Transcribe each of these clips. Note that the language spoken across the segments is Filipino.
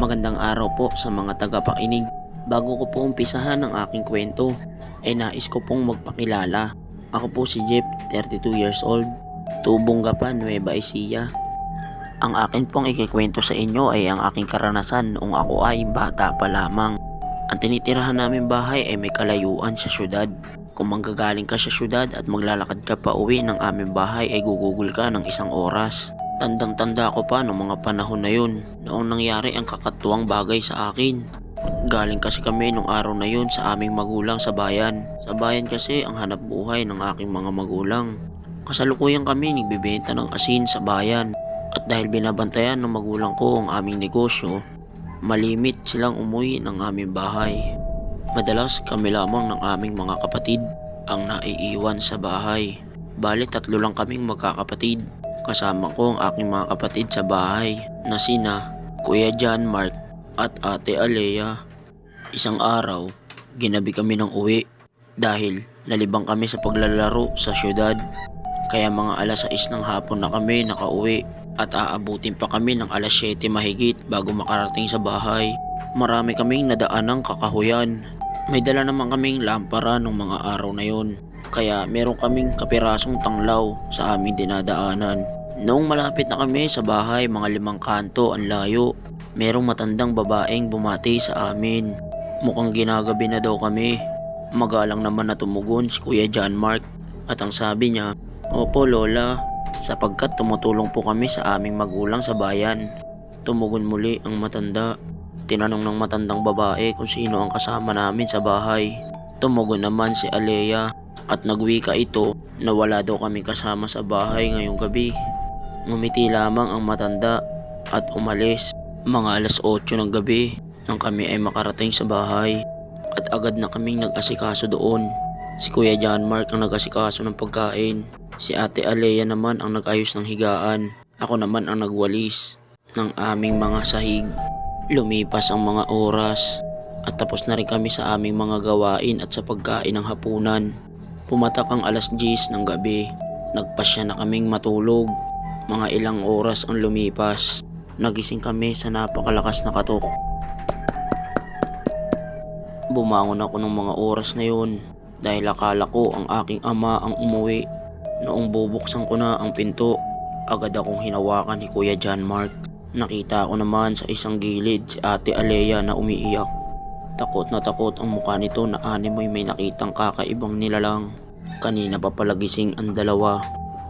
Magandang araw po sa mga tagapakinig. Bago ko po umpisahan ang aking kwento, nais ko pong magpakilala. Ako po si Jeff, 32 years old, tubong Gapan, Nueva Ecija. Ang akin pong ikikwento sa inyo ay ang aking karanasan noong ako ay bata pa lamang. Ang tinitirahan namin bahay ay may kalayuan sa syudad. Kung manggagaling ka sa syudad at maglalakad ka pa uwi ng aming bahay ay gugugol ka ng 1 oras. Tandang-tanda ko pa noong mga panahon na yun, noong nangyari ang kakatuwang bagay sa akin. Galing kasi kami nung araw na yun sa aming magulang sa bayan. Sa bayan kasi ang hanap buhay ng aking mga magulang. Kasalukuyan kami nagbibenta ng asin sa bayan. At dahil binabantayan ng magulang ko ang aming negosyo, malimit silang umuwi ng aming bahay. Madalas kami lamang ng aming mga kapatid ang naiiwan sa bahay. Bali 3 lang kaming magkakapatid. Kasama ko ang aking mga kapatid sa bahay na sina Kuya John Mark at Ate Alea. Isang araw, ginabi kami ng uwi dahil nalibang kami sa paglalaro sa syudad. Kaya mga alas 6 ng hapon na kami nakauwi at aabutin pa kami ng alas 7 mahigit bago makarating sa bahay. Marami kaming nadaanang kakahuyan. May dala naman kaming lampara ng mga araw na yon. Kaya meron kaming kapirasong tanglaw sa aming dinadaanan. Noong malapit na kami sa bahay, mga 5 kanto ang layo, merong matandang babaeng bumati sa amin. Mukhang ginagabi na daw kami. Magalang naman na tumugon si Kuya John Mark at ang sabi niya, "Opo Lola, sapagkat tumutulong po kami sa aming magulang sa bayan." Tumugon muli ang matanda. Tinanong ng matandang babae kung sino ang kasama namin sa bahay. Tumugon naman si Alea. At nagwika ito na wala daw kami kasama sa bahay ngayong gabi. Ngumiti lamang ang matanda at umalis. Mga alas 8 ng gabi nang kami ay makarating sa bahay at agad na kaming nag-asikaso doon. Si Kuya John Mark ang nag-asikaso ng pagkain. Si Ate Alea naman ang nag-ayos ng higaan. Ako naman ang nagwalis ng aming mga sahig. Lumipas ang mga oras at tapos na rin kami sa aming mga gawain at sa pagkain ng hapunan. Pumatak ang alas 10 ng gabi. Nagpasya na kaming matulog. Mga ilang oras ang lumipas. Nagising kami sa napakalakas na katok. Bumangon ako ng mga oras na yun dahil akala ko ang aking ama ang umuwi. Noong bubuksan ko na ang pinto, agad akong hinawakan ni Kuya John Mark. Nakita ko naman sa isang gilid si Ate Alea na umiiyak. Takot na takot ang mukha nito na animoy may nakitang kakaibang nilalang. Kanina pa pala gising ang dalawa.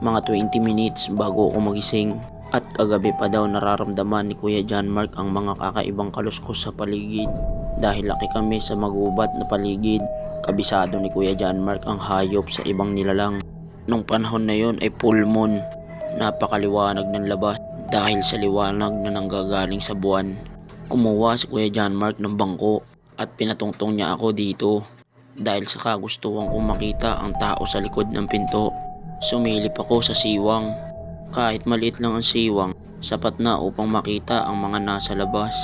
Mga 20 minutes bago ako magising. At kagabi pa daw nararamdaman ni Kuya John Mark ang mga kakaibang kaluskos sa paligid. Dahil laki kami sa magubat na paligid, kabisado ni Kuya John Mark ang hayop sa ibang nilalang. Nung panahon na yon ay full moon. Napakaliwanag ng labas dahil sa liwanag na nanggagaling sa buwan. Kumuha si Kuya John Mark ng bangko at pinatungtong niya ako dito dahil sa kagustuhan kong makita ang tao sa likod ng pinto. Sumilip ako sa siwang. Kahit maliit lang ang siwang, sapat na upang makita ang mga nasa labas.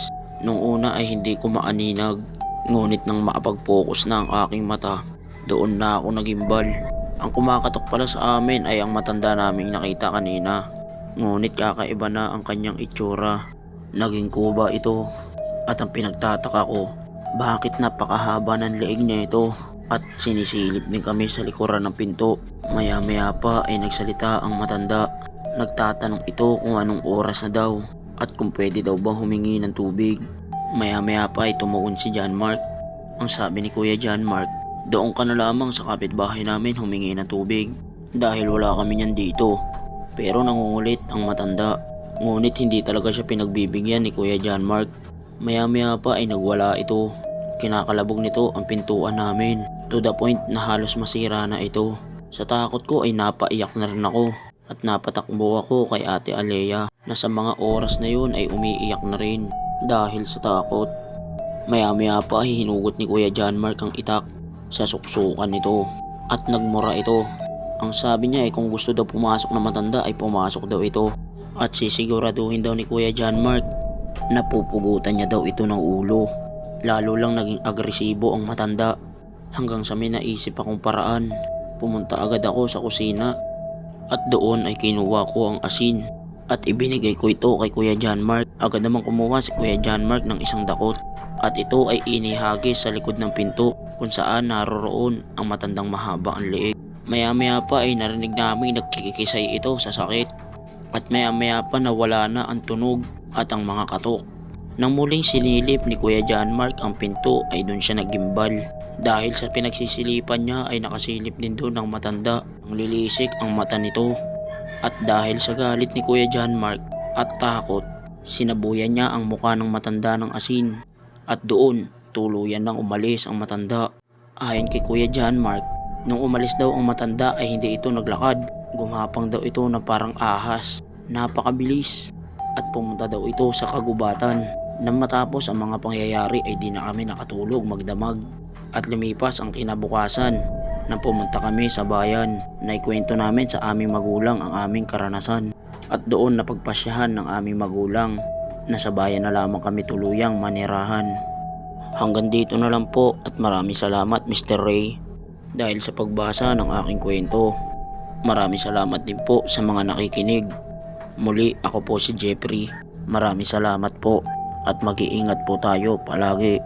Nung una ay hindi ko maaninag, ngunit nang makapag-focus na ang aking mata, doon na ako nagimbal. Ang kumakatok pala sa amin ay ang matanda naming nakita kanina. Ngunit kakaiba na ang kanyang itsura. Naging kuba ito. At ang pinagtataka ko, bakit napakahaba ng leeg niya ito? At sinisilip din kami sa likuran ng pinto. Maya-maya pa ay nagsalita ang matanda. Nagtatanong ito kung anong oras na daw at kung pwede daw ba humingi ng tubig. Maya-maya pa ay tumugon si John Mark. Ang sabi ni Kuya John Mark, "Doon ka na lamang sa kapitbahay namin humingi ng tubig dahil wala kami niyan dito." Pero nangungulit ang matanda. Ngunit hindi talaga siya pinagbibigyan ni Kuya John Mark. Maya-maya pa ay nagwala ito. Kinakalabog nito ang pintuan namin to the point na halos masira na ito. Sa takot ko ay napaiyak na rin ako at napatakbo ako kay Ate Alea na sa mga oras na yun ay umiiyak na rin dahil sa takot. Maya-maya pa ay hinugot ni Kuya John Mark ang itak sa suksukan nito at nagmura ito. Ang sabi niya ay kung gusto daw pumasok na matanda ay pumasok daw ito at sisiguraduhin daw ni Kuya John Mark na pupugutan niya daw ito ng ulo. Lalo lang naging agresibo ang matanda hanggang sa may naisip akong paraan. Pumunta agad ako sa kusina at doon ay kinuha ko ang asin at ibinigay ko ito kay Kuya John Mark. Agad naman kumuha si Kuya John Mark ng isang dakot at ito ay inihagis sa likod ng pinto kung saan naroroon ang matandang mahaba ang leeg. Maya maya pa ay narinig namin nagkikisay ito sa sakit at maya maya pa nawala na ang tunog at ang mga katok. Nang muling sinilip ni Kuya John Mark ang pinto ay doon siya naggimbal. Dahil sa pinagsisilipan niya ay nakasilip din doon ng matanda. Ang lilisik ang mata nito. At dahil sa galit ni Kuya John Mark at takot, sinabuyan niya ang muka ng matanda ng asin. At doon, tuluyan nang umalis ang matanda. Ayon kay Kuya John Mark, nung umalis daw ang matanda ay hindi ito naglakad. Gumapang daw ito na parang ahas. Napakabilis. At pumunta daw ito sa kagubatan. Nang matapos ang mga pangyayari ay di na kami nakatulog magdamag. At lumipas ang kinabukasan nang pumunta kami sa bayan na ikwento namin sa aming magulang ang aming karanasan. At doon napagpasyahan ng aming magulang na sa bayan na lamang kami tuluyang manirahan. Hanggang dito na lang po at maraming salamat Mr. Ray dahil sa pagbasa ng aking kwento. Maraming salamat din po sa mga nakikinig. Muli ako po si Jeffrey. Maraming salamat po at mag-iingat po tayo palagi.